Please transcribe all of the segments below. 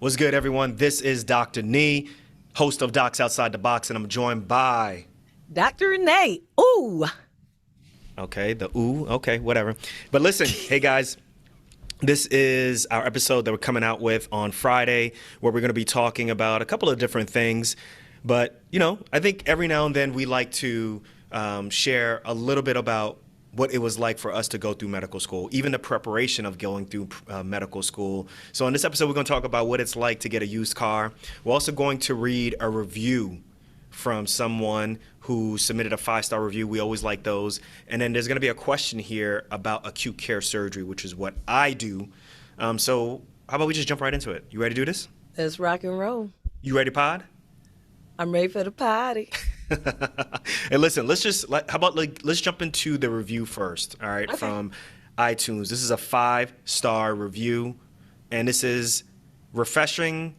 What's good, everyone? This is Dr. Nii, host of Docs Outside the Box, and I'm joined by... Dr. Renee. Ooh. Okay, whatever. But listen, hey guys, this is our episode that we're coming out with on Friday, where we're going to be talking about a couple of different things. But, you know, I think every now and then we like to share a little bit about what it was like for us to go through medical school, even the preparation of going through medical school. So in this episode, we're going to talk about what it's like to get a used car. We're also going to read a review from someone who submitted a 5-star review. We always like those. And then there's going to be a question here about acute care surgery, which is what I do. So how about we just jump right into it? You ready to do this? Let's rock and roll. You ready, pod? I'm ready for the party. Hey, listen, let's jump into the review first, all right, okay. From iTunes. This is a 5-star review, and this is refreshingly,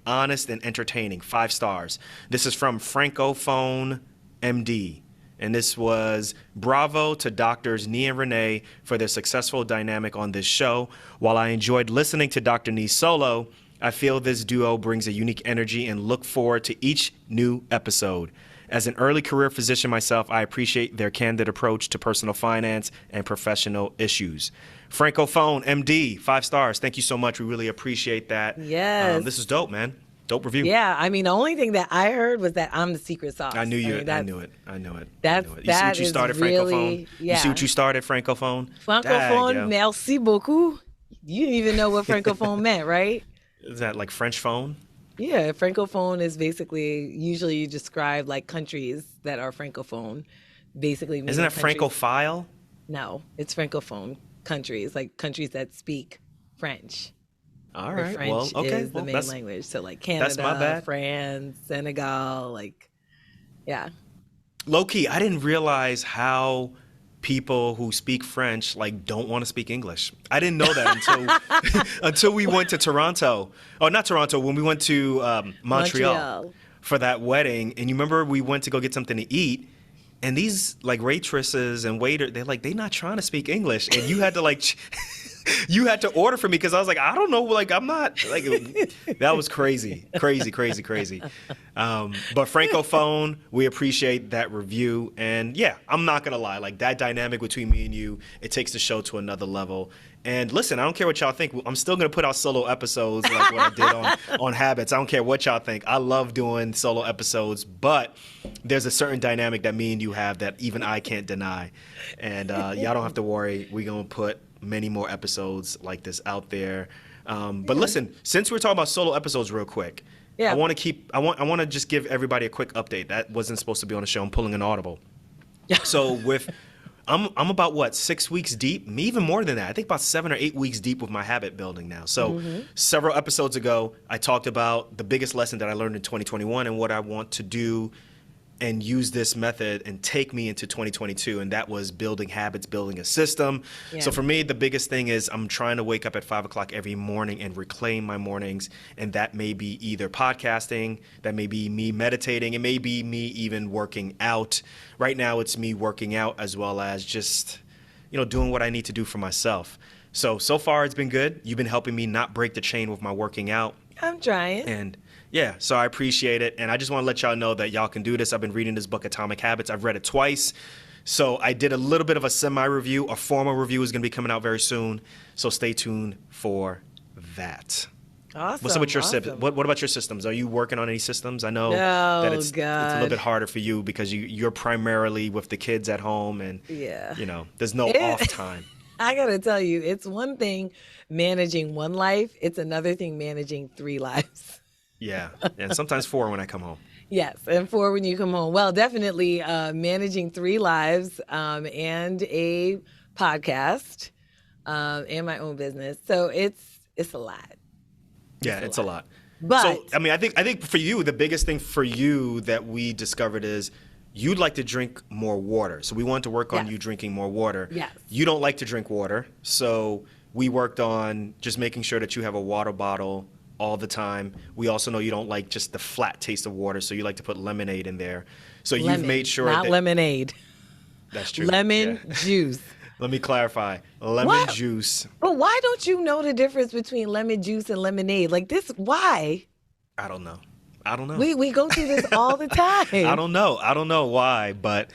honest and entertaining. 5 stars. This is from Francophone MD, and this was bravo to doctors Nii and Renee for their successful dynamic on this show. While I enjoyed listening to Dr. Nii solo, I feel this duo brings a unique energy and look forward to each new episode. As an early career physician myself, I appreciate their candid approach to personal finance and professional issues. Francophone MD, 5 stars. Thank you so much. We really appreciate that. Yes. This is dope, man. Dope review. Yeah. I mean, the only thing that I heard was that I'm the secret sauce. I knew you. I knew it. You see what you started, really, Francophone? Yeah. You see what you started, Francophone? Francophone, merci beaucoup. You didn't even know what Francophone meant, right? Is that like French phone? Yeah, Francophone is basically, usually you describe like countries that are Francophone. Basically, isn't that Francophile? No, it's Francophone countries, like countries that speak French. All right, French is the main language. So like Canada, France, Senegal, like, yeah. Low key, I didn't realize how people who speak French like don't want to speak English. I didn't know that until we went to Toronto. Oh, not Toronto. When we went to Montreal for that wedding, and you remember we went to go get something to eat, and these like waitresses and waiter, they're not trying to speak English, and you had to like. You had to order for me because I was like, I don't know, like I'm not like that was crazy. But Francophone, we appreciate that review, and yeah, I'm not gonna lie, like that dynamic between me and you, it takes the show to another level. And listen, I don't care what y'all think. I'm still gonna put out solo episodes like what I did on Habits. I don't care what y'all think. I love doing solo episodes, but there's a certain dynamic that me and you have that even I can't deny. And y'all don't have to worry. We're gonna put many more episodes like this out there. But listen, since we're talking about solo episodes real quick, I want to just give everybody a quick update. That wasn't supposed to be on the show. I'm pulling an audible. So I'm about 6 weeks deep, even more than that. I think about 7 or 8 weeks deep with my habit building now. So several episodes ago, I talked about the biggest lesson that I learned in 2021 and what I want to do and use this method and take me into 2022, and that was building habits, building a system. Yeah. So for me, the biggest thing is I'm trying to wake up at 5 o'clock every morning and reclaim my mornings, and that may be either podcasting, that may be me meditating, it may be me even working out. Right now, it's me working out as well as just, doing what I need to do for myself. So far it's been good. You've been helping me not break the chain with my working out. I'm trying. And yeah, so I appreciate it. And I just want to let y'all know that y'all can do this. I've been reading this book, Atomic Habits. I've read it twice. So I did a little bit of a semi-review. A formal review is going to be coming out very soon. So stay tuned for that. Awesome. What's up with your what about your systems? Are you working on any systems? I know that it's a little bit harder for you because you're primarily with the kids at home and, there's no off time. I got to tell you, it's one thing managing one life. It's another thing managing 3 lives. Yeah, and sometimes 4 when I come home. Yes, and 4 when you come home. Well, definitely managing 3 lives and a podcast and my own business. So it's a lot. It's a lot. But so I mean, I think for you, the biggest thing for you that we discovered is you'd like to drink more water. So we wanted to work on you drinking more water. Yes. You don't like to drink water, so we worked on just making sure that you have a water bottle all the time. We also know you don't like just the flat taste of water, so you like to put lemonade in there. So you've made sure not lemonade. That's true. Lemon juice. Let me clarify. Lemon What? juice. But why don't you know the difference between lemon juice and lemonade? Like this, why? I don't know. I don't know. We go through this all the I time. don't know. I don't know why, but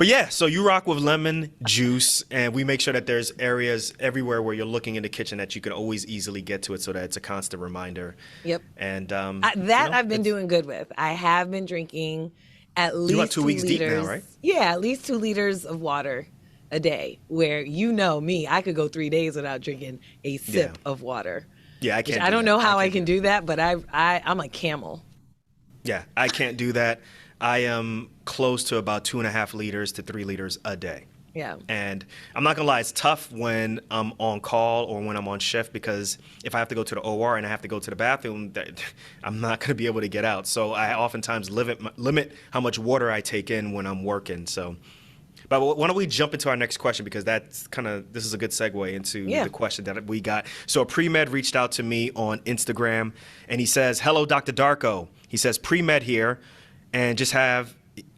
yeah, so you rock with lemon juice, and we make sure that there's areas everywhere where you're looking in the kitchen that you can always easily get to it, so that it's a constant reminder. Yep. And I've been doing good with. I have been drinking at you're about least 2 2 weeks deep liters. now, right? Yeah, at least 2 liters of water a day. Where you know me, I could go 3 days without drinking a sip Yeah. of water. Yeah, I Which can't. I don't that. know how I can't can do that, but I'm a camel. Yeah, I can't do that. I am close to about 2.5 liters to 3 liters a day. Yeah. And I'm not gonna lie, it's tough when I'm on call or when I'm on shift, because if I have to go to the OR and I have to go to the bathroom, I'm not gonna be able to get out. So I oftentimes limit how much water I take in when I'm working. So, but why don't we jump into our next question, because this is a good segue into the question that we got. So a pre-med reached out to me on Instagram, and he says, "Hello, Dr. Darko." He says, "Pre-med here, and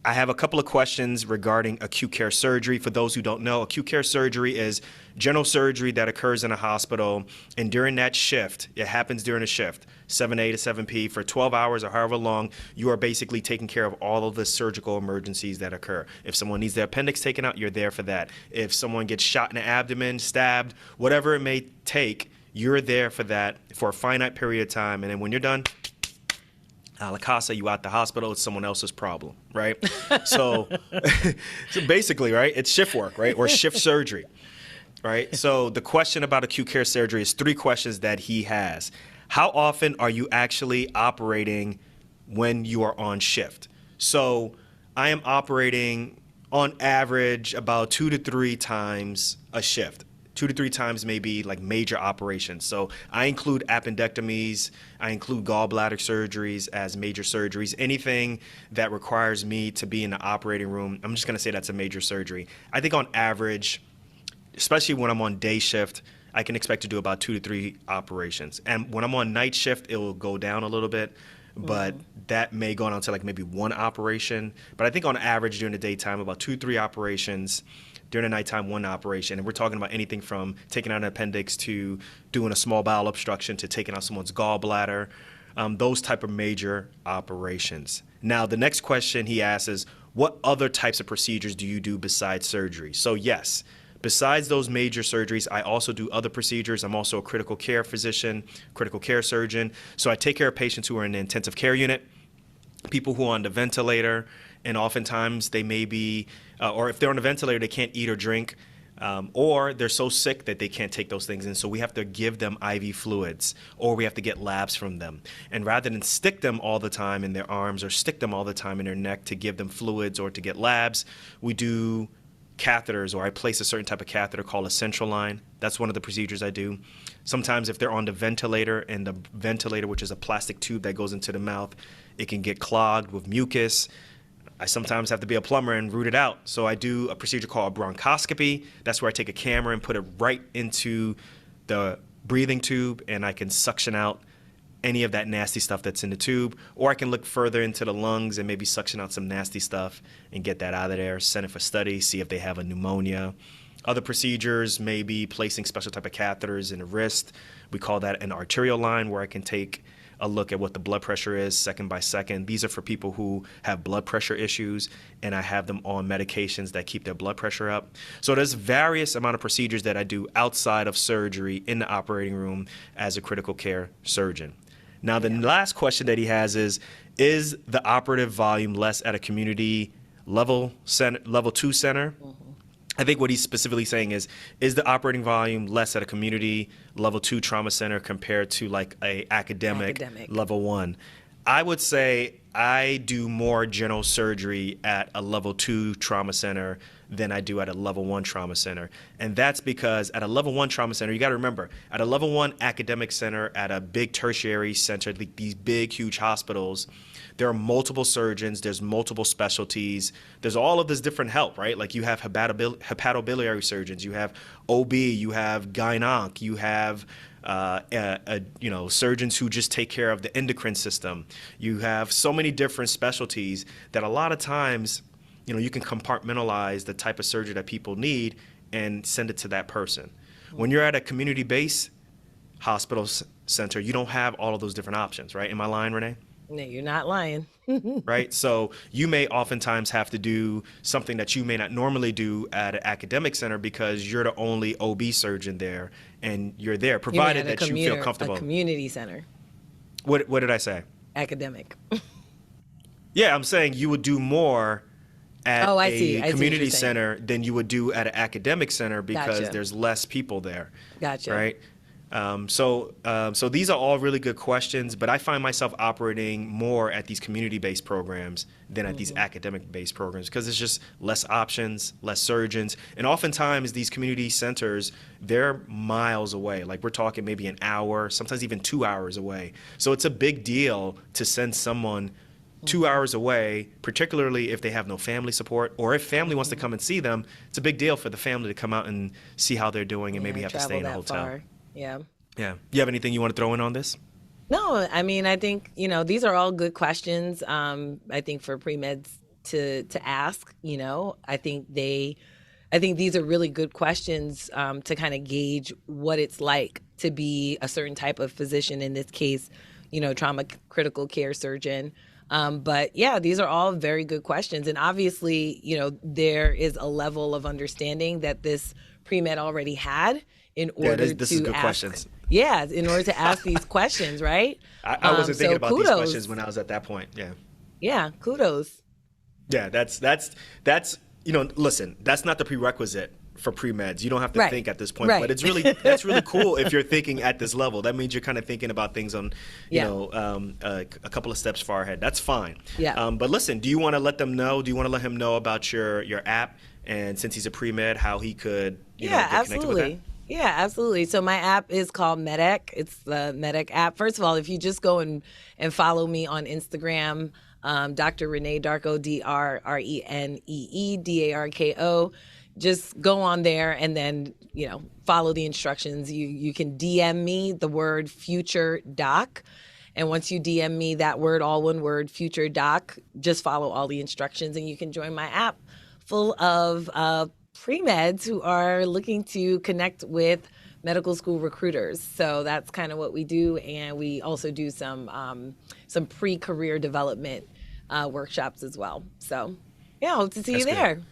I have a couple of questions regarding acute care surgery. For those who don't know, acute care surgery is general surgery that occurs in a hospital, and during that shift, it happens during a shift, 7A to 7P, for 12 hours or however long, you are basically taking care of all of the surgical emergencies that occur. If someone needs their appendix taken out, you're there for that. If someone gets shot in the abdomen, stabbed, whatever it may take, you're there for that for a finite period of time, and then when you're done, a la casa, you out the hospital, it's someone else's problem, right? So, so basically, right, it's shift work, right, or shift surgery, right? So the question about acute care surgery is 3 questions that he has. How often are you actually operating when you are on shift? So I am operating on average about 2 to 3 times a shift. 2 to 3 times maybe like major operations. So I include appendectomies, I include gallbladder surgeries as major surgeries. Anything that requires me to be in the operating room, I'm just gonna say that's a major surgery. I think on average, especially when I'm on day shift, I can expect to do about 2 to 3 operations. And when I'm on night shift, it will go down a little bit, but that may go on to like maybe 1 operation. But I think on average during the daytime, about 2, 3 operations. During the nighttime, 1 operation. And we're talking about anything from taking out an appendix to doing a small bowel obstruction to taking out someone's gallbladder, those type of major operations. Now, the next question he asks is, what other types of procedures do you do besides surgery? So yes, besides those major surgeries, I also do other procedures. I'm also a critical care physician, critical care surgeon. So I take care of patients who are in the intensive care unit, people who are on the ventilator, and oftentimes they may be, or if they're on a ventilator, they can't eat or drink, or they're so sick that they can't take those things in. So we have to give them IV fluids, or we have to get labs from them. And rather than stick them all the time in their arms or stick them all the time in their neck to give them fluids or to get labs, we do catheters, or I place a certain type of catheter called a central line. That's one of the procedures I do. Sometimes if they're on the ventilator, and the ventilator, which is a plastic tube that goes into the mouth, it can get clogged with mucus. I sometimes have to be a plumber and root it out. So I do a procedure called a bronchoscopy. That's where I take a camera and put it right into the breathing tube, and I can suction out any of that nasty stuff that's in the tube. Or I can look further into the lungs and maybe suction out some nasty stuff and get that out of there, send it for study, see if they have a pneumonia. Other procedures may be placing special type of catheters in the wrist. We call that an arterial line, where I can take a look at what the blood pressure is second by second. These are for people who have blood pressure issues, and I have them on medications that keep their blood pressure up. So there's various amount of procedures that I do outside of surgery in the operating room as a critical care surgeon. Now, the last question that he has is the operative volume less at a community level 2 center? I think what he's specifically saying is the operating volume less at a community level 2 trauma center compared to like a academic level 1? I would say I do more general surgery at a level 2 trauma center than I do at a level 1 trauma center. And that's because at a level 1 trauma center, you got to remember, at a level 1 academic center, at a big tertiary center, like these big, huge hospitals, there are multiple surgeons, there's multiple specialties, there's all of this different help, right? Like you have hepatobiliary surgeons, you have OB, you have gyn-onc, you have surgeons who just take care of the endocrine system. You have so many different specialties that a lot of times, you can compartmentalize the type of surgery that people need and send it to that person. When you're at a community-based hospital center, you don't have all of those different options, right? Am I lying, Renee? No, you're not lying. Right? So you may oftentimes have to do something that you may not normally do at an academic center because you're the only OB surgeon there and you're there, provided that you feel comfortable. A community center. What did I say? Academic. Yeah, I'm saying you would do more at a community center than you would do at an academic center because Gotcha. there's less people there. Gotcha. Right? So these are all really good questions, but I find myself operating more at these community-based programs than at these academic-based programs because it's just less options, less surgeons, and oftentimes these community centers, they're miles away. Like we're talking maybe an hour, sometimes even 2 hours away. So it's a big deal to send someone 2 hours away, particularly if they have no family support or if family wants to come and see them. It's a big deal for the family to come out and see how they're doing and maybe have to stay in a hotel. Far. Yeah. Yeah. You have anything you want to throw in on this? No, I mean, I think, these are all good questions. I think for pre-meds to ask, I think these are really good questions to kind of gauge what it's like to be a certain type of physician, in this case, trauma critical care surgeon. But yeah, these are all very good questions. And obviously, there is a level of understanding that this pre-med already had in order this to is good ask questions. Yeah, in order to ask these questions, right? I wasn't thinking about kudos. these questions when I was at that point. Yeah. Yeah, kudos. Yeah, that's listen, that's not the prerequisite for pre-meds. You don't have to think at this point, but it's that's really cool if you're thinking at this level. That means you're kind of thinking about things on, a couple of steps far ahead. That's fine. Yeah. But listen, do you want to let them know? Do you want to let him know about your app? And since he's a pre-med, how he could get connected with that? Yeah, absolutely. So my app is called Medec. It's the Medec app. First of all, if you just go and follow me on Instagram, Dr. Renee Darko, DRRENEE DARKO. Just go on there and then, follow the instructions. You can DM me the word future doc. And once you DM me that word, all one word, future doc, just follow all the instructions and you can join my app full of pre-meds who are looking to connect with medical school recruiters. So that's kind of what we do. And we also do some pre-career development workshops as well. So yeah, hope to see you there. Good.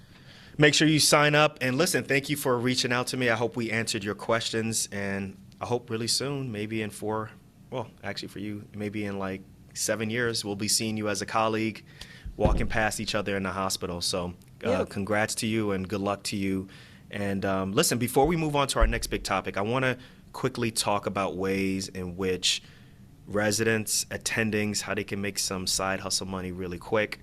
Make sure you sign up. And listen, thank you for reaching out to me. I hope we answered your questions. And I hope really soon, maybe in for you, maybe in like 7 years, we'll be seeing you as a colleague walking past each other in the hospital. So congrats to you and good luck to you. And listen, before we move on to our next big topic, I want to quickly talk about ways in which residents, attendings, how they can make some side hustle money really quick.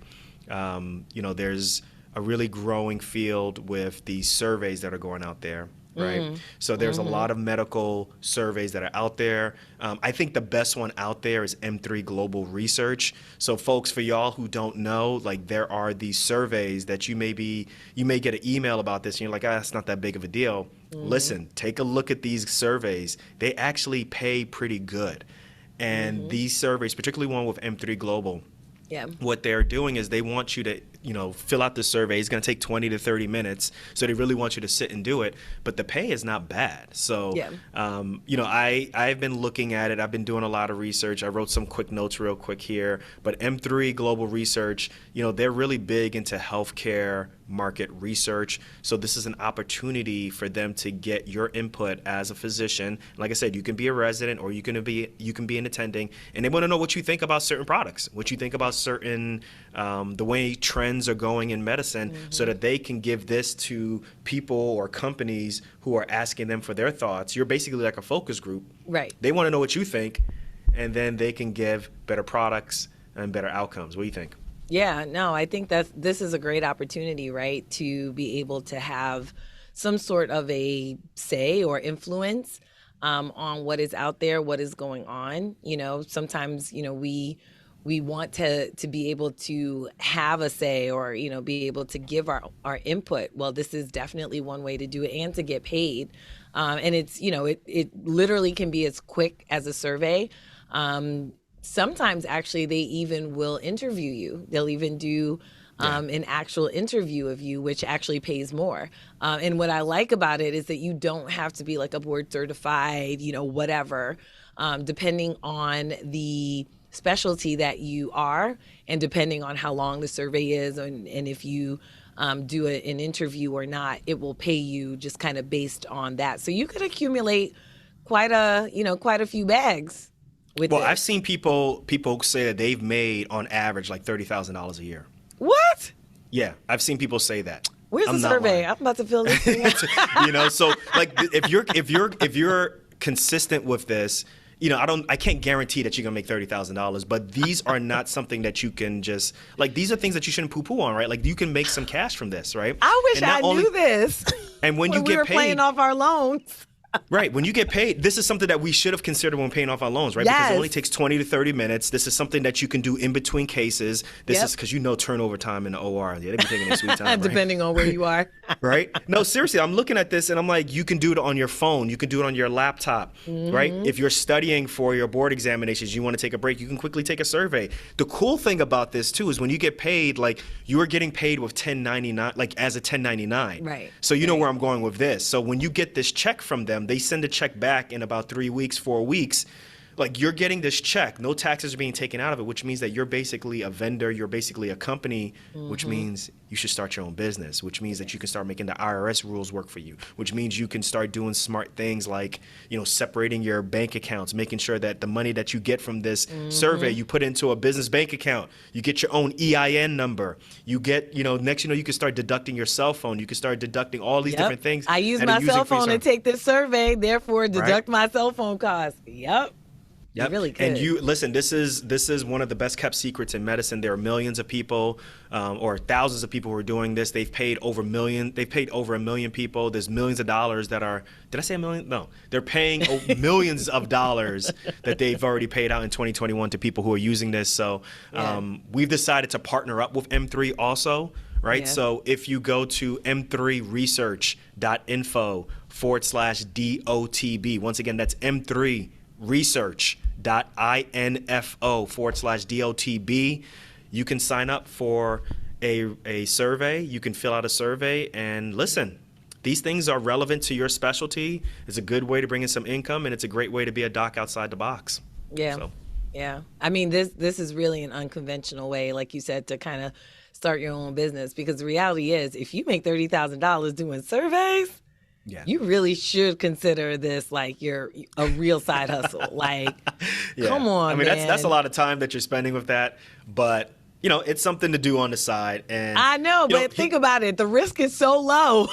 There's a really growing field with these surveys that are going out there. Right. So there's a lot of medical surveys that are out there. I think the best one out there is M3 Global Research. So folks, for y'all who don't know, like there are these surveys that you may get an email about this and you're like, it's not that big of a deal. Listen, take a look at these surveys. They actually pay pretty good. And these surveys, particularly one with M3 Global, what they're doing is they want you to, fill out the survey. It's going to take 20 to 30 minutes. So they really want you to sit and do it. But the pay is not bad. So, I've been looking at it. I've been doing a lot of research. I wrote some quick notes real quick here. But M3 Global Research, they're really big into healthcare market research. So this is an opportunity for them to get your input as a physician. Like I said, you can be a resident or you can be an attending, and they want to know what you think about certain products, what you think about certain the way trends are going in medicine, so that they can give this to people or companies who are asking them for their thoughts. You're basically like a focus group. Right. They want to know what you think, and then they can give better products and better outcomes. What do you think? Yeah, no, I think this is a great opportunity, right, to be able to have some sort of a say or influence on what is out there, what is going on. Sometimes, we want to be able to have a say or, be able to give our input. Well, this is definitely one way to do it and to get paid. And it's, it literally can be as quick as a survey. Sometimes actually they even will interview you. They'll even do an actual interview of you, which actually pays more. And what I like about it is that you don't have to be like a board certified, whatever, depending on the specialty that you are and depending on how long the survey is and if you do an interview or not, it will pay you just kind of based on that. So you could accumulate quite a few bags with Well, this. I've seen people say that they've made on average like $30,000 a year. What? Yeah, I've seen people say that. Where's the not survey? lying. I'm about to fill this thing out. So like if you're consistent with this, I can't guarantee that you're gonna make $30,000, but these are not something that you can just like. These are things that you shouldn't poo-poo on, right? Like you can make some cash from this, right? I wish And I not knew this. And when you we get were paid, paying off our loans. right, when you get paid, this is something that we should have considered when paying off our loans, right? Because it only takes 20 to 30 minutes. This is something that you can do in between cases. This is because turnover time in the OR. Yeah, they be taking their sweet time, right? Depending on where you are. Right? No, seriously, I'm looking at this and I'm like, you can do it on your phone. You can do it on your laptop, right? If you're studying for your board examinations, you want to take a break, you can quickly take a survey. The cool thing about this too is when you get paid, like you are getting paid with 1099, like as a 1099. Right. So you know where I'm going with this. So when you get this check from them, they send a check back in about 3 weeks, 4 weeks. Like you're getting this check, no taxes are being taken out of it, which means that you're basically a vendor, you're basically a company, which means you should start your own business, which means that you can start making the IRS rules work for you, which means you can start doing smart things like, separating your bank accounts, making sure that the money that you get from this survey, you put into a business bank account, you get your own EIN number, you get, next you can start deducting your cell phone, you can start deducting all these different things. I use that my are using cell for your phone to survey. take this survey, therefore deduct my cell phone costs. Yep. Yep. Really could. And you listen. This is one of the best kept secrets in medicine. There are millions of people, or thousands of people who are doing this. They've paid over a million people. There's millions of dollars that are. Did I say a million? No, they're paying millions of dollars that they've already paid out in 2021 to people who are using this. So we've decided to partner up with M3 also. Right. Yeah. So if you go to m3research.info/DOTB, once again, that's m3research.info/DOTB. You can sign up for a survey. You can fill out a survey and listen. These things are relevant to your specialty. It's a good way to bring in some income, and it's a great way to be a doc outside the box. Yeah. So. Yeah. I mean, this is really an unconventional way, like you said, to kind of start your own business, because the reality is if you make $30,000 doing surveys, you really should consider this like a real side hustle. Like, come on, I mean, man. that's a lot of time that you're spending with that, but it's something to do on the side. And I know, but think about it. The risk is so low.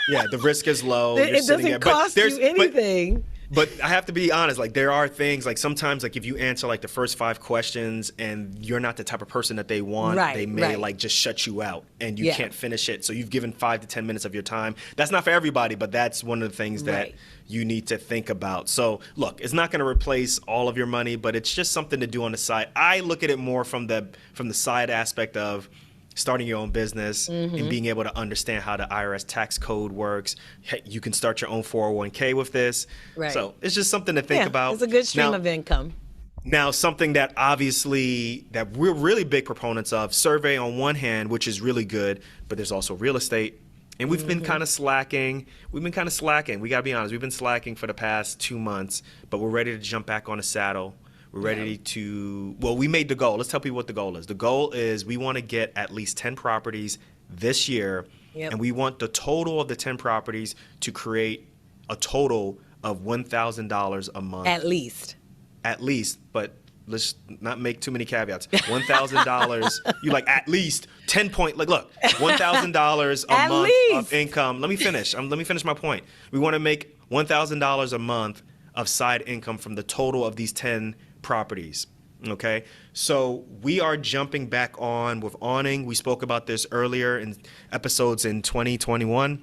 Yeah, the risk is low. It doesn't cost you anything. But I have to be honest, like there are things like sometimes like if you answer like the first 5 questions and you're not the type of person that they want, they may like just shut you out and you can't finish it. So you've given 5 to 10 minutes of your time. That's not for everybody, but that's one of the things that you need to think about. So look, it's not going to replace all of your money, but it's just something to do on the side. I look at it more from the side aspect of starting your own business and being able to understand how the IRS tax code works. Hey, you can start your own 401k with this. Right. So it's just something to think about. It's a good stream of income. Now, something that obviously that we're really big proponents of, survey on one hand, which is really good, but there's also real estate. And we've been kind of slacking. We got to be honest. We've been slacking for the past 2 months, but we're ready to jump back on the saddle. We're ready to, we made the goal. Let's tell people what the goal is. The goal is we want to get at least 10 properties this year, and we want the total of the 10 properties to create a total of $1,000 a month. At least. At least, but let's not make too many caveats. $1,000, you like at least 10 point, like look, $1,000 a month of income. Let me finish. Let me finish my point. We want to make $1,000 a month of side income from the total of these 10 properties. Okay, so we are jumping back on with Awning. We spoke about this earlier in episodes in 2021.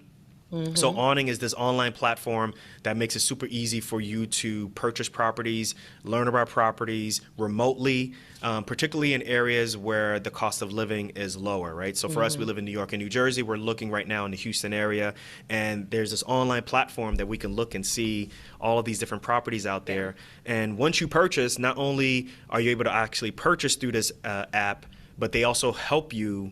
So Awning is this online platform that makes it super easy for you to purchase properties, learn about properties remotely, particularly in areas where the cost of living is lower, right? So for us, we live in New York and New Jersey. We're looking right now in the Houston area, and there's this online platform that we can look and see all of these different properties out there. And once you purchase, not only are you able to actually purchase through this app, but they also help you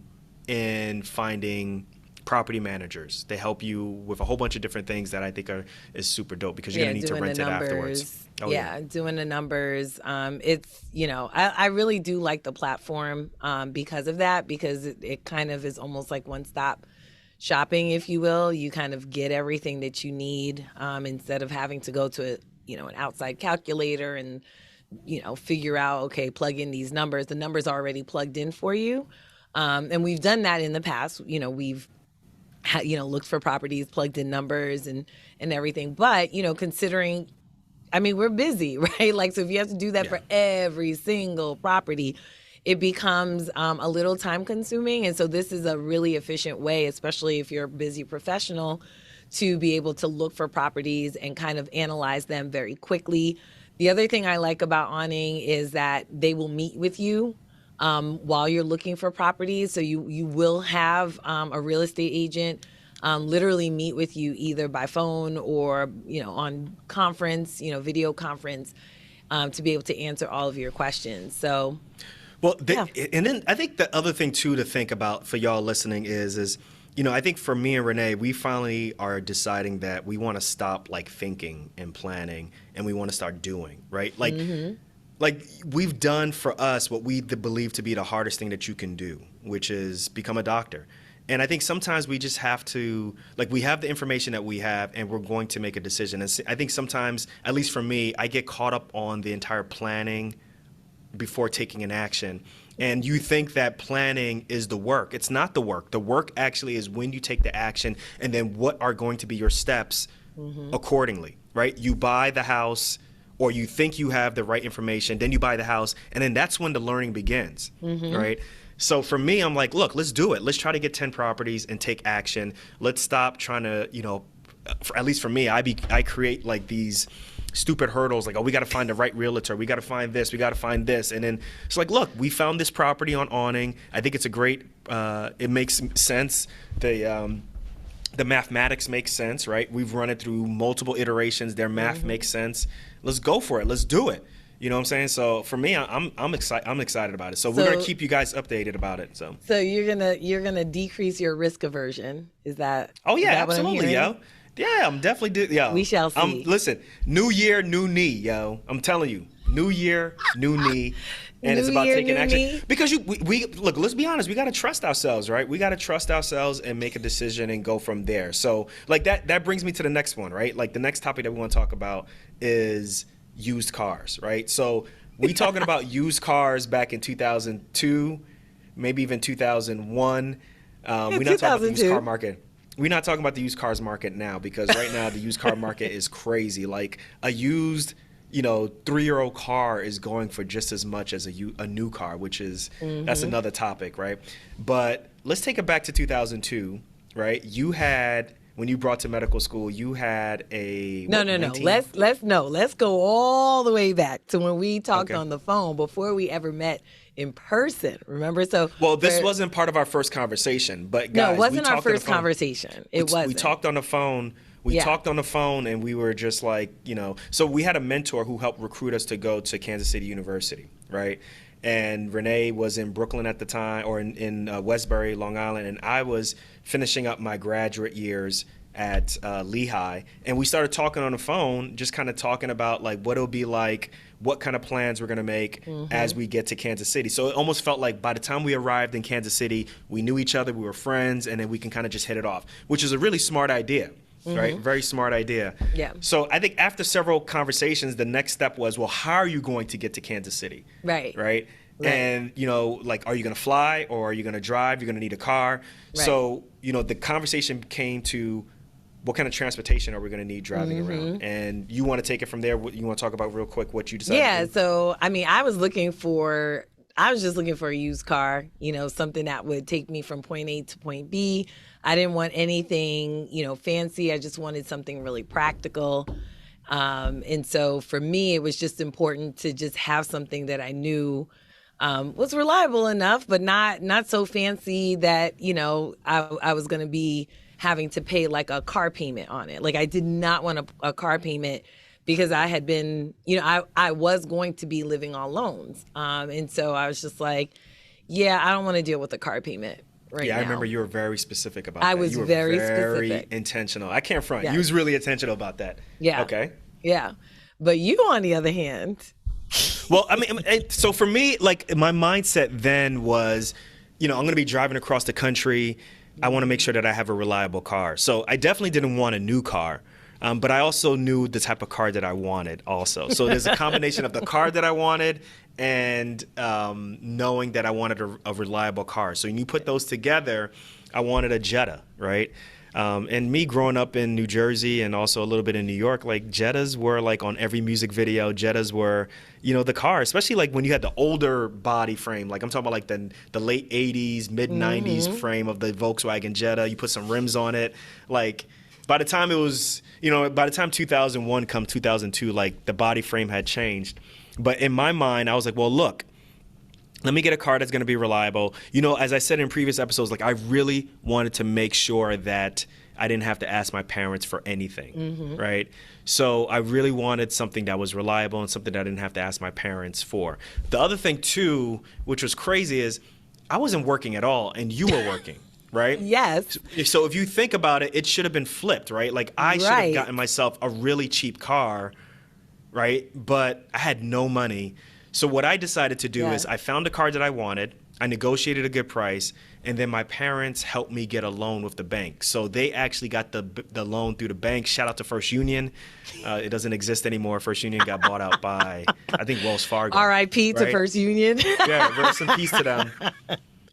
in finding property managers. They help you with a whole bunch of different things that I think is super dope because you're gonna need to doing rent the it numbers. afterwards. Oh, yeah, doing the numbers. It's, I really do like the platform because of that, because it kind of is almost like one-stop shopping, if you will. You kind of get everything that you need instead of having to go to an outside calculator and figure out, okay, plug in these numbers. The numbers are already plugged in for you. And we've done that in the past. We've looked for properties, plugged in numbers and everything. But, considering, I mean, we're busy, right? Like, so if you have to do that for every single property, it becomes a little time consuming. And so this is a really efficient way, especially if you're a busy professional, to be able to look for properties and kind of analyze them very quickly. The other thing I like about Awning is that they will meet with you while you're looking for properties. So you will have a real estate agent literally meet with you either by phone or, on conference, video conference, to be able to answer all of your questions. So, well, and then I think the other thing too to think about for y'all listening is I think for me and Renee, we finally are deciding that we want to stop like thinking and planning, and we want to start doing, right? Like, like we've done for us what we believe to be the hardest thing that you can do, which is become a doctor. And I think sometimes we just have to, like, we have the information that we have and we're going to make a decision. And I think sometimes, at least for me, I get caught up on the entire planning before taking an action. And you think that planning is the work. It's not the work. The work actually is when you take the action and then what are going to be your steps accordingly, right? You buy the house, or you think you have the right information, then you buy the house, and then that's when the learning begins, right? So for me, I'm like, look, let's do it. Let's try to get 10 properties and take action. Let's stop trying to, at least for me, I create like these stupid hurdles, like, oh, we got to find the right realtor, we got to find this, we got to find this, and then it's like, look, we found this property on Awning. I think it's a great, it makes sense. The mathematics makes sense, right? We've run it through multiple iterations. Their math makes sense. Let's go for it. Let's do it. You know what I'm saying? So for me, I'm excited about it. So we're gonna keep you guys updated about it. So you're gonna decrease your risk aversion. Is that? Oh yeah, is that absolutely, yo. Yeah, I'm definitely yo. We shall see. Listen, new year, new Nii, yo. I'm telling you, new year, new Nii. And New it's about year, taking new action. me. Because we look, let's be honest, we got to trust ourselves, right? We got to trust ourselves and make a decision and go from there. So like that brings me to the next one, right? Like the next topic that we want to talk about is used cars, right? So we talking about used cars back in 2002, maybe even 2001. We're not talking about the used car market. We're not talking about the used cars market now, because right now the used car market is crazy. Like a used 3-year-old car is going for just as much as a new car, which is, that's another topic, right? But let's take it back to 2002, right? You had, when you brought to medical school, you had a... No. Let's go all the way back to when we talked on the phone before we ever met in person. Remember? So this wasn't part of our first conversation, but guys, no, it wasn't our first conversation. It wasn't. We talked on the phone. We talked on the phone, and we were just like, so we had a mentor who helped recruit us to go to Kansas City University, right? And Renee was in Brooklyn at the time, or in Westbury, Long Island, and I was finishing up my graduate years at Lehigh. And we started talking on the phone, just kind of talking about like what it'll be like, what kind of plans we're going to make as we get to Kansas City. So it almost felt like by the time we arrived in Kansas City, we knew each other, we were friends, and then we can kind of just hit it off, which is a really smart idea. Right? Very smart idea. Yeah. So I think after several conversations, the next step was, well, how are you going to get to Kansas City? Right. Right. And, like, are you going to fly or are you going to drive? You're going to need a car. Right. So, the conversation came to what kind of transportation are we going to need driving around? And you want to take it from there? You want to talk about real quick what you decided to do? So, I mean, I was just looking for a used car, something that would take me from point A to point B. I didn't want anything, fancy. I just wanted something really practical. And so for me, it was just important to just have something that I knew was reliable enough, but not so fancy that, I was going to be having to pay like a car payment on it. Like I did not want a car payment, because I had been, I was going to be living on loans. And so I was just like, I don't want to deal with a car payment right Yeah, now. I remember you were very specific about I that. was You were very very specific. intentional. I can't front. Yes. You was really intentional about that. Yeah. Okay. Yeah. But you, on the other hand, Well, I mean, so for me, like my mindset then was, I'm going to be driving across the country. I want to make sure that I have a reliable car. So I definitely didn't want a new car. But I also knew the type of car that I wanted also. So there's a combination of the car that I wanted and knowing that I wanted a reliable car. So when you put those together, I wanted a Jetta, right? And me growing up in New Jersey and also a little bit in New York, like Jettas were like on every music video. Jettas were, the car, especially like when you had the older body frame. Like I'm talking about like the late 80s, mid 90s frame of the Volkswagen Jetta. You put some rims on it. Like by the time it was, by the time 2001 come 2002, like the body frame had changed. But in my mind, I was like, well, look, let me get a car that's going to be reliable. As I said in previous episodes, like I really wanted to make sure that I didn't have to ask my parents for anything, right? So I really wanted something that was reliable and something that I didn't have to ask my parents for. The other thing too, which was crazy, is I wasn't working at all and you were working, right? yes. So if you think about it, it should have been flipped, right? Like I should have gotten myself a really cheap car, right? But I had no money. So what I decided to do is I found a car that I wanted, I negotiated a good price, and then my parents helped me get a loan with the bank. So they actually got the loan through the bank. Shout out to First Union. It doesn't exist anymore. First Union got bought out by, I think, Wells Fargo. R.I.P. to First Union. Yeah, rest in peace to them.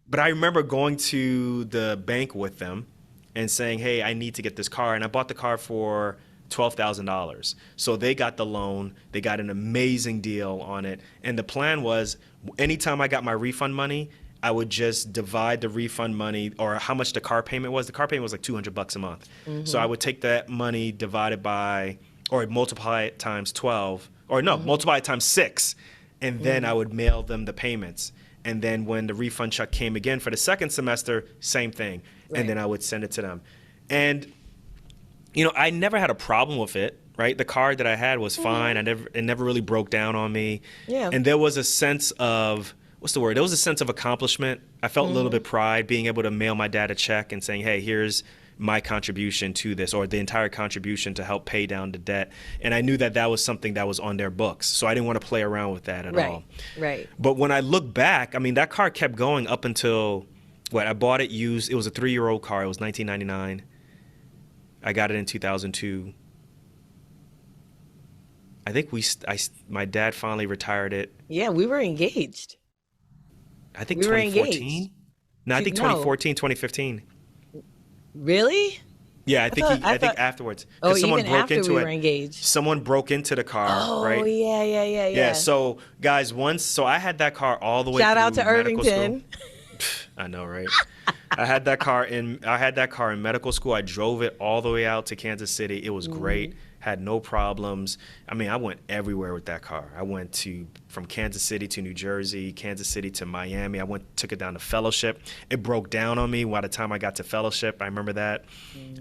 But I remember going to the bank with them and saying, hey, I need to get this car. And I bought the car for $12,000. So they got the loan. They got an amazing deal on it. And the plan was anytime I got my refund money, I would just divide the refund money or how much the car payment was. The car payment was like $200 a month. So I would take that money divided by or multiply it times 12 or no, multiply it times 6. And then I would mail them the payments. And then when the refund check came again for the second semester, same thing. And then I would send it to them. And I never had a problem with it, right? The car that I had was fine. It never really broke down on me. Yeah. And there was a sense of, what's the word? There was a sense of accomplishment. I felt a little bit pride being able to mail my dad a check and saying, hey, here's my contribution to this, or the entire contribution to help pay down the debt. And I knew that that was something that was on their books. So I didn't want to play around with that at all. Right. But when I look back, I mean, that car kept going up until, I bought it used. It was a 3-year-old car. It was $19.99. I got it in 2002. I think my dad finally retired it. Yeah, we were engaged. I think We were 2014. engaged. No, I think 2014, 2015. Really? Yeah, I think I thought afterwards. Oh, someone even broke after into we it. were engaged. Someone broke into the car, Oh, right? yeah. Yeah, so guys, so I had that car all the way Shout out through to medical Irvington. school. I know, right? I had that car in medical school. I drove it all the way out to Kansas City. It was great. Had no problems. I mean, I went everywhere with that car. I went from Kansas City to New Jersey, Kansas City to Miami. I took it down to Fellowship. It broke down on me by the time I got to Fellowship. I remember that.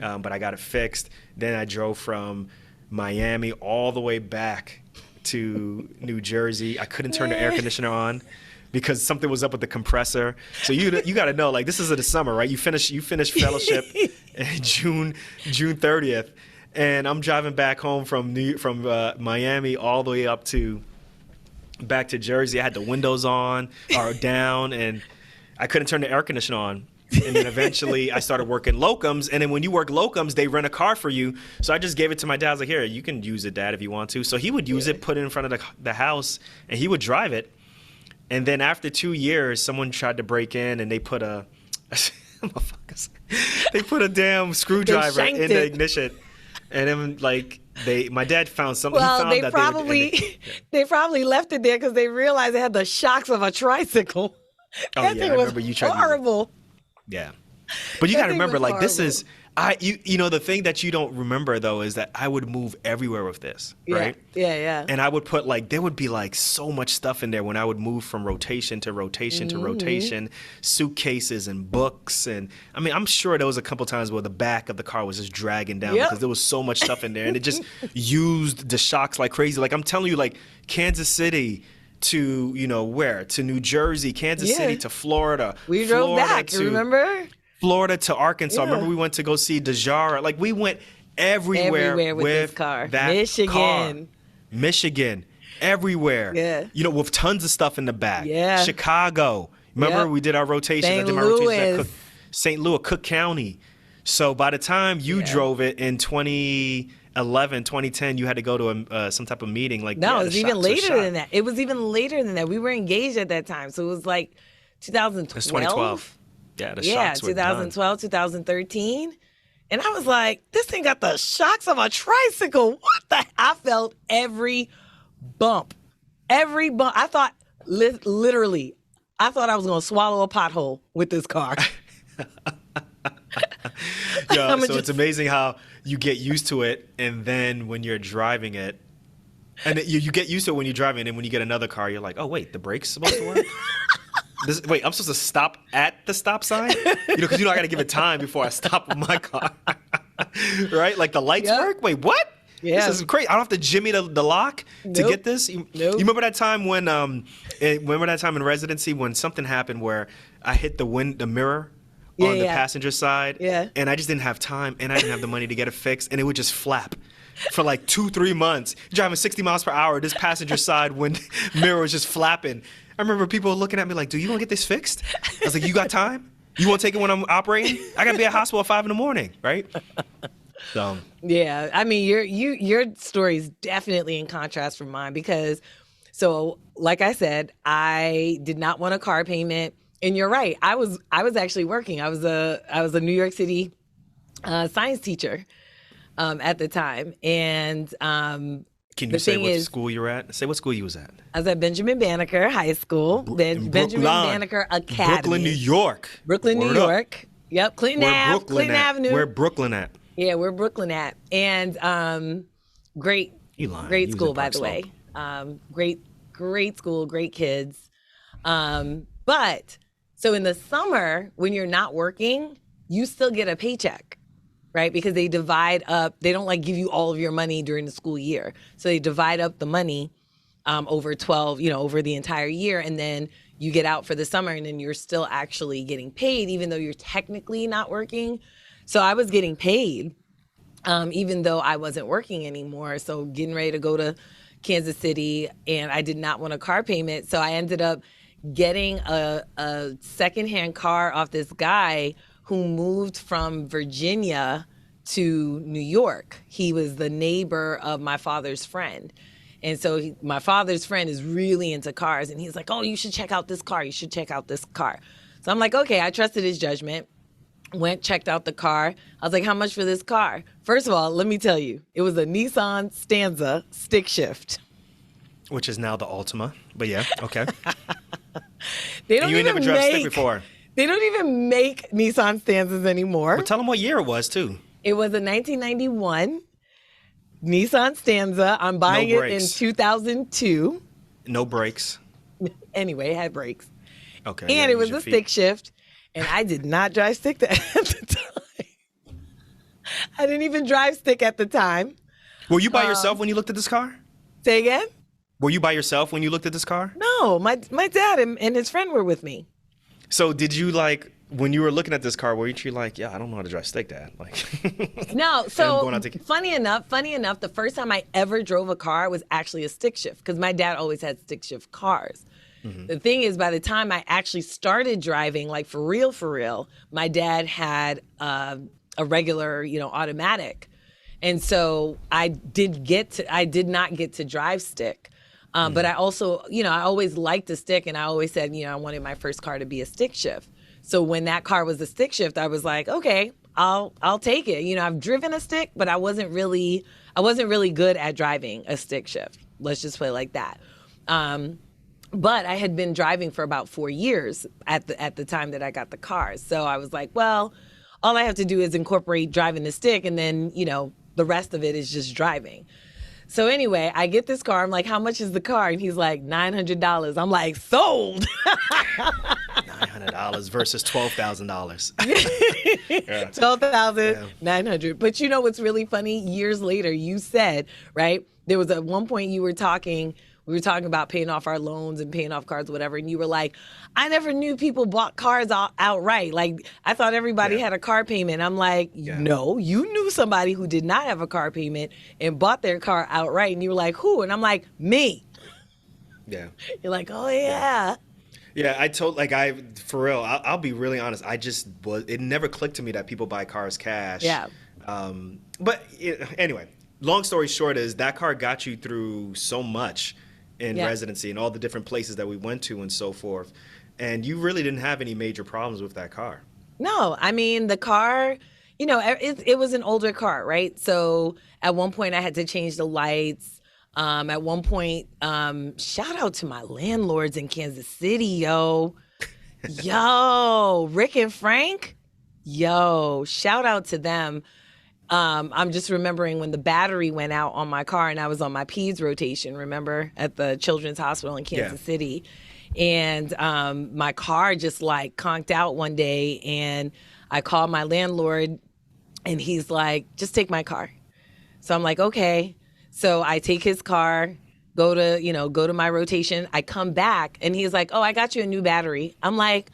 But I got it fixed. Then I drove from Miami all the way back to New Jersey. I couldn't turn the air conditioner on because something was up with the compressor. So you got to know, like, this is in the summer, right? You finish Fellowship June 30th. And I'm driving back home from Miami all the way back to Jersey. I had the windows on or down, and I couldn't turn the air conditioner on. And then eventually I started working locums. And then when you work locums, they rent a car for you. So I just gave it to my dad. I was like, here, you can use it, Dad, if you want to. So he would use it, put it in front of the house, and he would drive it. And then after 2 years, someone tried to break in, and they put a damn screwdriver in the ignition. And then, like, my dad found something. Well, they probably left it there because they realized it had the shocks of a tricycle. That thing was horrible. Yeah, but you got to remember, like, this is the thing that you don't remember though is that I would move everywhere with this, right? Yeah. And I would put there would be like so much stuff in there when I would move from rotation to rotation to rotation, suitcases and books, and I mean I'm sure there was a couple times where the back of the car was just dragging down because there was so much stuff in there, and it just used the shocks like crazy. Like I'm telling you, like Kansas City to, where? To New Jersey, Kansas City, to Florida. We drove back, remember? Florida to Arkansas. Yeah. Remember we went to go see Dejara. Like, we went everywhere with this car. that Michigan. car. Michigan. Everywhere. Yeah. With tons of stuff in the back. Yeah. Chicago. Remember we did our rotations. I did my rotations at St. Louis, Cook County. So by the time you drove it in 2011, 2010, you had to go to some type of meeting. Like, no, it was even later than that. It was even later than that. We were engaged at that time. So it was like 2012. That's 2012. Yeah, the shocks were 2012, 2013. And I was like, this thing got the shocks of a tricycle. What the? I felt every bump. Every bump. I thought, literally, I thought I was going to swallow a pothole with this car. Yeah, so it's amazing how you get used to it, and then when you're driving it, and you get used to it when you're driving, and then when you get another car, you're like, oh, wait, the brake's supposed to work? Wait, I'm supposed to stop at the stop sign? Because I got to give it time before I stop with my car. Right? Like, the lights work? Wait, what? Yeah. This is crazy. I don't have to jimmy the lock to get this? You remember that time when, remember that time in residency when something happened where I hit the mirror on the passenger side, and I just didn't have time, and I didn't have the money to get it fixed, and it would just flap for like 2-3 months. Driving 60 miles per hour, this passenger side mirror was just flapping. I remember people looking at me like, "Do you want to get this fixed?" I was like, "You got time? You want to take it when I'm operating? I got to be at hospital at 5 a.m, right?" So yeah, I mean, your story is definitely in contrast from mine because, so like I said, I did not want a car payment. And you're right. I was actually working. I was a New York City science teacher at the time. And can you say what school you're at? Say what school you was at. I was at Benjamin Banneker High School, Benjamin Banneker Academy, Brooklyn, New York. Brooklyn, New York. Yep, Clinton Avenue. Where Brooklyn at? Yeah, where Brooklyn at. And great school, by the way. Great school, great kids. But so in the summer, when you're not working, you still get a paycheck, right? Because they divide up, they don't like give you all of your money during the school year. So they divide up the money over 12, over the entire year. And then you get out for the summer and then you're still actually getting paid, even though you're technically not working. So I was getting paid, even though I wasn't working anymore. So getting ready to go to Kansas City, and I did not want a car payment. So I ended up getting a secondhand car off this guy who moved from Virginia to New York. He was the neighbor of my father's friend. And so my father's friend is really into cars. And he's like, oh, you should check out this car. You should check out this car. So I'm like, okay, I trusted his judgment. Went, checked out the car. I was like, how much for this car? First of all, let me tell you, it was a Nissan Stanza stick shift. Which is now the Altima. But yeah, okay. You ain't never driven a stick before. They don't even make Nissan Stanzas anymore. But tell them what year it was, too. It was a 1991 Nissan Stanza. I'm buying it in 2002. No brakes. Anyway, it had brakes. Okay. And it was a stick shift. And I did not drive stick at the time. I didn't even drive stick at the time. Were you by yourself when you looked at this car? Say again? Were you by yourself when you looked at this car? No, my dad and his friend were with me. So did you when you were looking at this car, were you like, yeah, I don't know how to drive stick, Dad? Like, no. So funny enough, the first time I ever drove a car was actually a stick shift because my dad always had stick shift cars. Mm-hmm. The thing is, by the time I actually started driving, like for real, my dad had a regular, automatic. And so I did not get to drive stick. But I also, I always liked a stick, and I always said, I wanted my first car to be a stick shift. So when that car was a stick shift, I was like, okay, I'll take it. I've driven a stick, but I wasn't really good at driving a stick shift. Let's just put it like that. But I had been driving for about 4 years at the time that I got the car. So I was like, well, all I have to do is incorporate driving the stick, and then, the rest of it is just driving. So anyway, I get this car. I'm like, how much is the car? And he's like, $900. I'm like, sold. $900 versus $12,000. Yeah. $12,900. But you know what's really funny? Years later, you said, right, there was at one point you were talking we were talking about paying off our loans and paying off cars, whatever. And you were like, I never knew people bought cars outright. Like, I thought everybody had a car payment. I'm like, no, you knew somebody who did not have a car payment and bought their car outright. And you were like, who? And I'm like, me. Yeah. You're like, oh, yeah. Yeah, for real, I'll be really honest. It never clicked to me that people buy cars cash. Yeah. Anyway, long story short is that car got you through so much in residency and all the different places that we went to and so forth. And you really didn't have any major problems with that car. No, I mean, the car, it was an older car, right? So at one point I had to change the lights. At one point, shout out to my landlords in Kansas City, yo. Yo, Rick and Frank. Yo, shout out to them. I'm just remembering when the battery went out on my car and I was on my peds rotation, remember, at the Children's Hospital in Kansas City. And my car just like conked out one day and I called my landlord and he's like, just take my car. So I'm like, okay. So I take his car, go to my rotation. I come back and he's like, oh, I got you a new battery. I'm like,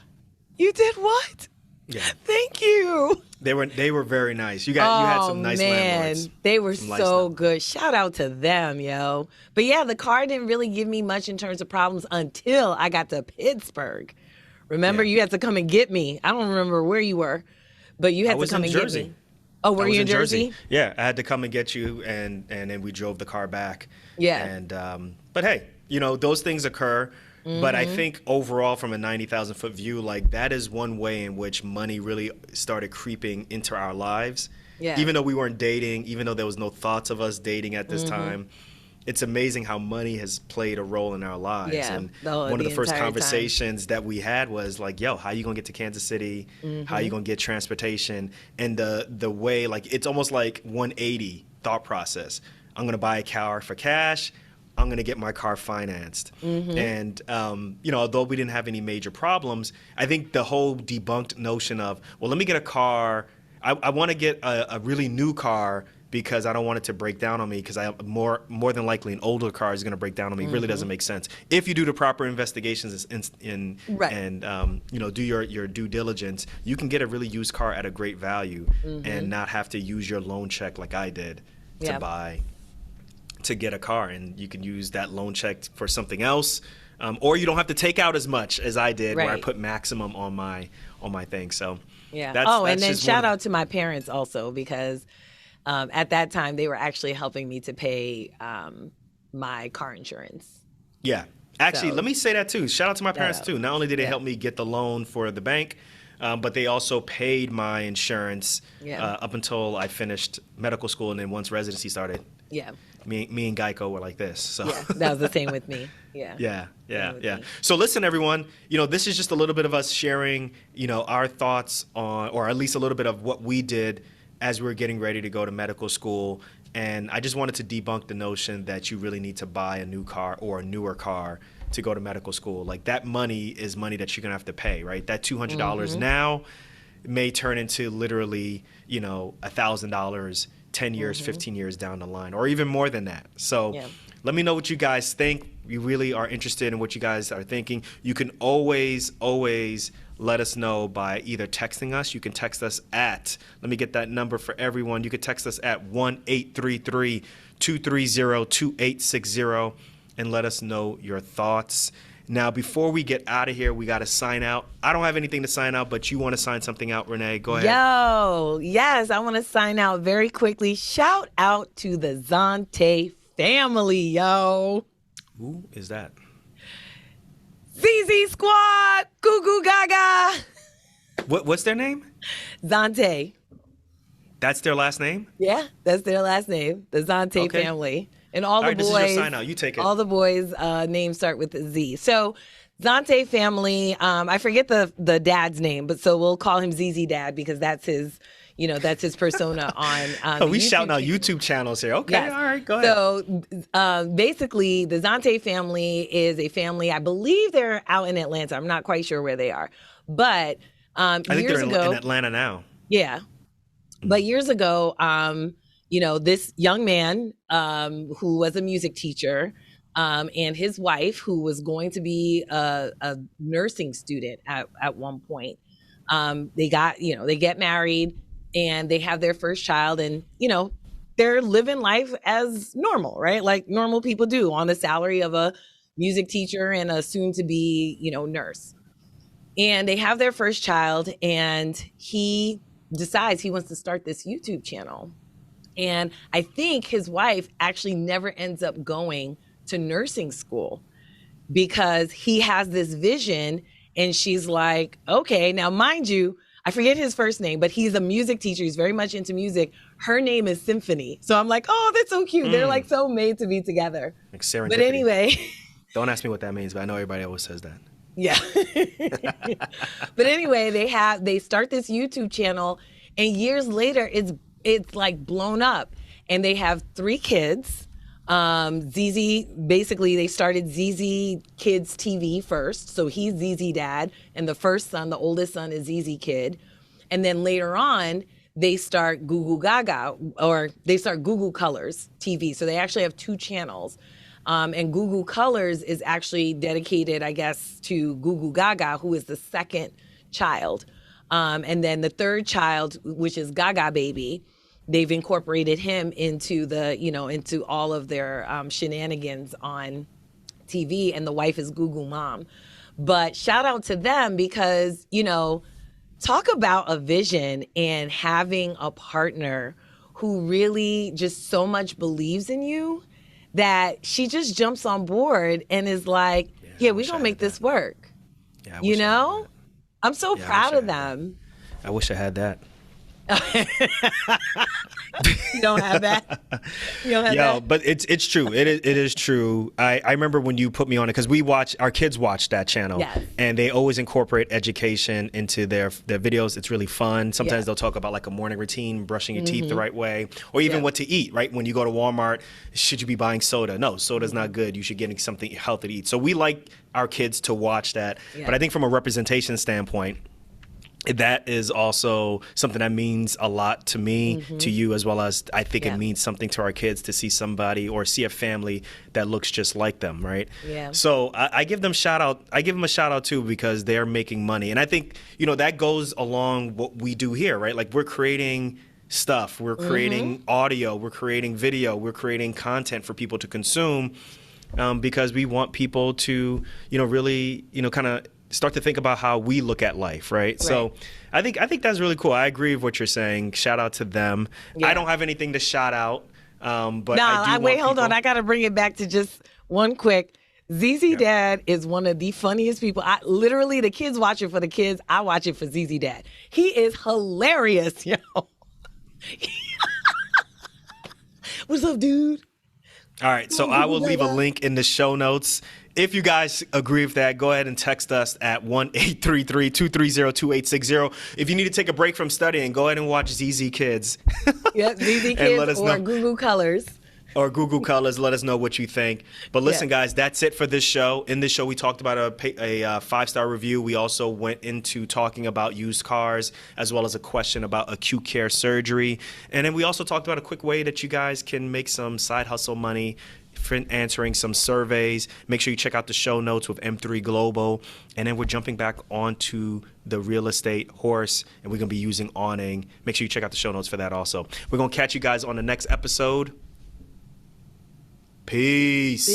you did what? Yeah. Thank you. They were very nice. You had some nice landlords. They were so good. Shout out to them, yo. But yeah, the car didn't really give me much in terms of problems until I got to Pittsburgh. Remember, you had to come and get me. I don't remember where you were, but you had to come and get me. Oh, were you in Jersey? Yeah, I had to come and get you, and then we drove the car back. Yeah. And but hey, those things occur. Mm-hmm. But I think overall, from a 90,000-foot view, like that is one way in which money really started creeping into our lives. Yeah. Even though we weren't dating, even though there was no thoughts of us dating at this time, it's amazing how money has played a role in our lives. Yeah, and one of the first conversations that we had was like, yo, how you gonna get to Kansas City? How you gonna get transportation? And the way, like, it's almost like 180 thought process. I'm gonna buy a car for cash. I'm going to get my car financed. And, although we didn't have any major problems, I think the whole debunked notion of, well, let me get a car. I want to get a really new car because I don't want it to break down on me because I have more than likely an older car is going to break down on me. Really doesn't make sense. If you do the proper investigations and do your due diligence, you can get a really used car at a great value and not have to use your loan check like I did to get a car, and you can use that loan check for something else, or you don't have to take out as much as I did, where I put maximum on my thing. So that's and then shout out to my parents also, because at that time they were actually helping me to pay my car insurance. Yeah, actually, let me say that too. Shout out to my parents too. Not only did they help me get the loan for the bank, but they also paid my insurance up until I finished medical school, and then once residency started. Yeah. Me and Geico were like this. So that was the same with me. Yeah. So listen, everyone, this is just a little bit of us sharing, our thoughts on, or at least a little bit of what we did as we were getting ready to go to medical school. And I just wanted to debunk the notion that you really need to buy a new car or a newer car to go to medical school. Like, that money is money that you're going to have to pay, right? That $200 now may turn into literally, $1,000 10 years, 15 years down the line, or even more than that. So let me know what you guys think. We really are interested in what you guys are thinking. You can always let us know by either texting us. You can text us at, let me get that number for everyone. You can text us at 1-833-230-2860 and let us know your thoughts. Now, before we get out of here, we got to sign out. I don't have anything to sign out, but you want to sign something out, Renee. Go ahead. Yes, I want to sign out very quickly. Shout out to the Dante family, yo. Who is that? ZZ Squad, Goo Goo Gaga. What's their name? Dante. That's their last name? Yeah, that's their last name. The Dante family. And all the boys. This is your sign out. You take it. All the boys' names start with a Z. So, Dante family. I forget the dad's name, but so we'll call him ZZ Dad because that's his persona on. We shouting out YouTube channels here. Okay, yes. All right, go ahead. So, basically, the Dante family is a family. I believe they're out in Atlanta. I'm not quite sure where they are, but I think they're in Atlanta now. Yeah, but years ago. This young man who was a music teacher and his wife, who was going to be a nursing student at one point. They get married and they have their first child, and they're living life as normal, right? Like normal people do, on the salary of a music teacher and a soon to be, nurse. And they have their first child, and he decides he wants to start this YouTube channel. And I think his wife actually never ends up going to nursing school because he has this vision, and she's like, okay, now mind you, I forget his first name, but he's a music teacher. He's very much into music. Her name is Symphony. So I'm like, oh, that's so cute. They're like so made to be together. Like serendipity. But anyway. Don't ask me what that means, but I know everybody always says that. Yeah. But anyway, they start this YouTube channel, and years later it's like blown up, and they have 3 kids. ZZ, basically they started ZZ Kids TV first. So he's ZZ Dad, and the first son, the oldest son, is ZZ Kid. And then later on, they start Goo Gaga, or they start Goo Colors TV. So they actually have 2 channels. And Goo Colors is actually dedicated, I guess, to Goo Gaga, who is the second child. And then the third child, which is Gaga Baby, they've incorporated him into into all of their shenanigans on TV, and the wife is Goo Mom. But shout out to them because, talk about a vision and having a partner who really just so much believes in you that she just jumps on board and is like, yeah, we're going to make this work. Yeah, I'm so proud of them. I wish I had that. You don't have that? You don't have that? But it's true. It is true. I remember when you put me on it, because our kids watch that channel. Yes. And they always incorporate education into their videos. It's really fun. Sometimes they'll talk about like a morning routine, brushing your teeth the right way, or even what to eat, right? When you go to Walmart, should you be buying soda? No, soda's not good. You should get something healthy to eat. So we like our kids to watch that. Yeah. But I think from a representation standpoint, that is also something that means a lot to me, to you, as well as I think it means something to our kids to see somebody or see a family that looks just like them, right? Yeah. So I give them a shout out too, because they're making money. And I think, that goes along what we do here, right? Like we're creating stuff, we're creating audio, we're creating video, we're creating content for people to consume, because we want people to, really, kind of start to think about how we look at life, right? So I think that's really cool. I agree with what you're saying. Shout out to them. Yeah. I don't have anything to shout out, but hold on. I got to bring it back to just one quick. ZZ Dad is one of the funniest people. Literally, the kids watch it for the kids. I watch it for ZZ Dad. He is hilarious, yo. What's up, dude? All right, so I will leave a link in the show notes. If you guys agree with that, go ahead and text us at 1-833-230-2860. If you need to take a break from studying, go ahead and watch ZZ Kids. Yep, ZZ Kids or Goo Colors. Or Google Colors, let us know what you think. But listen, guys, that's it for this show. In this show, we talked about a 5-star review. We also went into talking about used cars, as well as a question about acute care surgery. And then we also talked about a quick way that you guys can make some side hustle money for answering some surveys. Make sure you check out the show notes with M3 Global. And then we're jumping back onto the real estate horse, and we're going to be using Awning. Make sure you check out the show notes for that also. We're going to catch you guys on the next episode. Peace.